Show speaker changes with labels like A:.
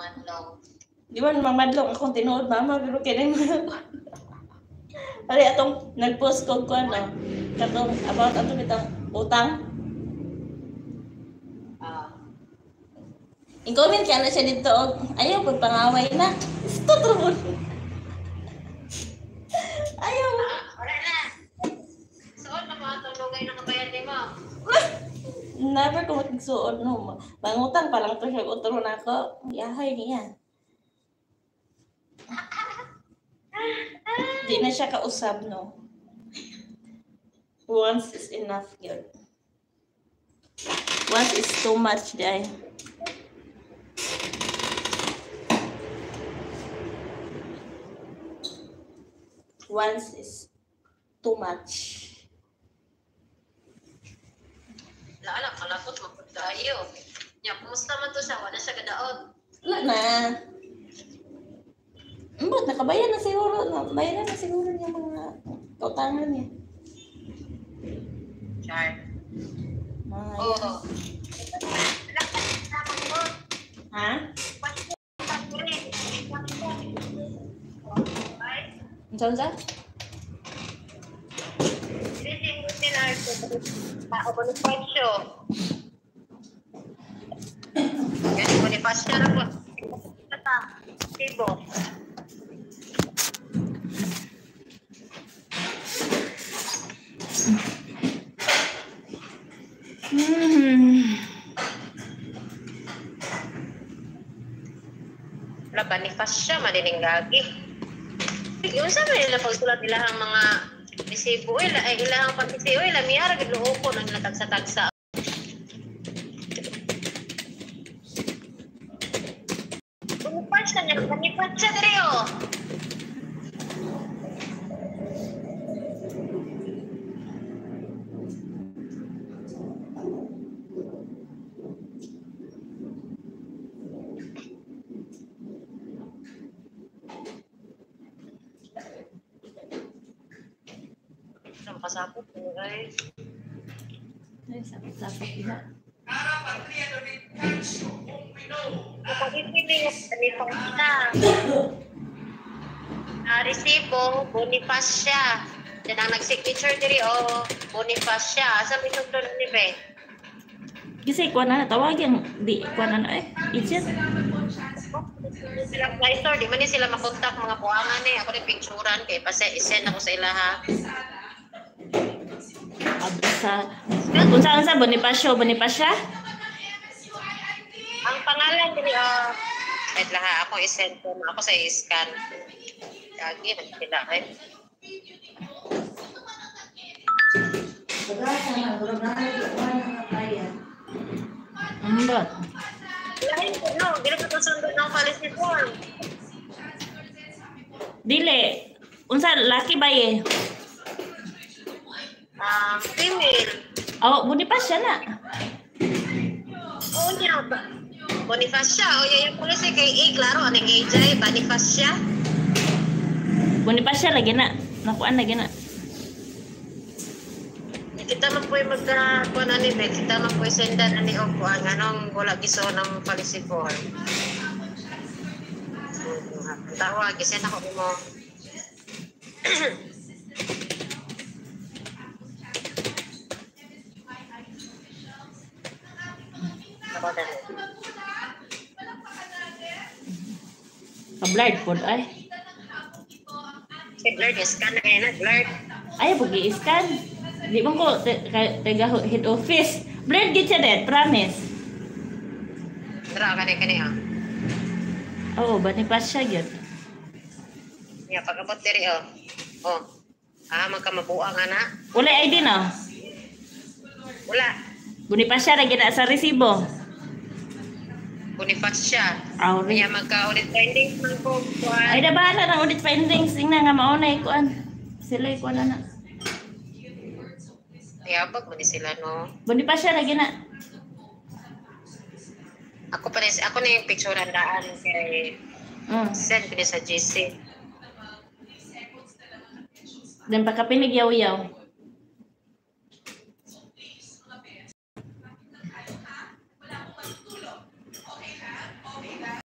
A: madlong.
B: Di man mamadlong akong tinuod mama pero kini mo. Ari atong nag-post ko ano katong about atong itong utang. I-comment ka na siya dito og ayaw pag pangaway na. Gusto trubon. Ayaw.
A: Wala na. Suot na mga tulugay na kabayan din mo.
B: Never ko magsuot no. Mangutang pa lang to siya utro na ako. Yahay niya. Di na siya kausap, no? Once is enough, girl. Once is too much, day. Once is too much.
A: Lala, kalapot mo po tayo. Nya, kumusta man to siya? Wala siya gadaon.
B: Wala na. Ba't nakabayan na siguro, no? Bayaran na siguro niya mga kautangan niya.
A: Char.
B: Mga
A: Oo.
B: Ha? Saan?
A: Sising ko sila ito. Bonifasyo. Yan, Bonifasyo na po. Tibo. Bonifasyo, malininggagi. Yung sa nila pagsulat nila ang mga resibo, ilahang pag-resibo, miyara, giloo ko nang natagsa-tagsa. Bonifasyo niya, Bonifasyo diri o. Pasapot mo guys.
B: Ay, sapot-sapot na.
A: Pag-ibig na resibo, Bonifasyo. Yan ang nag-signature diri o Bonifasyo. Asa may sundon ni Be?
B: Kasi kuha na tawag yung di kuha na itsit.
A: Sila advisor, di man ni sila makontak mga buwangan eh. Ako rin picturean kay isend ako sa ilaha.
B: Absa. Kung saan sa Bonifasyo?
A: Ang pangalan dili wait laha ako isend ko ako sa i-scan. Lagi nagtila eh.
B: Ano ba?
A: Lain ko no, dili ko sundot ng policy form.
B: Dili. Unsa laki ba eh?
A: Female.
B: Oh, Bonifasyo na.
A: Oo niya ba? Bonifasyo. O yung policy kay A, klaro. Anong AJ? Bonifasyo?
B: Bonifasyo lagi na. Nakuan lagi na.
A: Kita man po yung magkakuan ani be. Kita man po yung sendan ani o kuan. Anong wala giso ng policy form. Tawag. Isend ako mo.
B: Ka-blurred po ay.
A: Si blurred, scan na kayo na, blurred.
B: Ay, pag-i-scan. Di man ko taga head office. Blurred gid siya det, promise.
A: Tara, kani ha.
B: Oo, Bonifasyo gid.
A: Nga, pag-abot diri oh. Magkamabuang ana.
B: Wala ID na.
A: Wala.
B: Bonifasyo ra gid na sa resibo.
A: Bonifasyo.
B: Ori.
A: Kaya magka-audit findings man po.
B: Ay, nabahala ng audit findings. Tingnan nga maunay kuan. Sila kuan na.
A: Ayabag mo ni sila, no?
B: Bonifasyo ra gid na.
A: Ako na yung picture handaan kay send ko sa GC.
B: Dan pagkapinig yaw-yaw.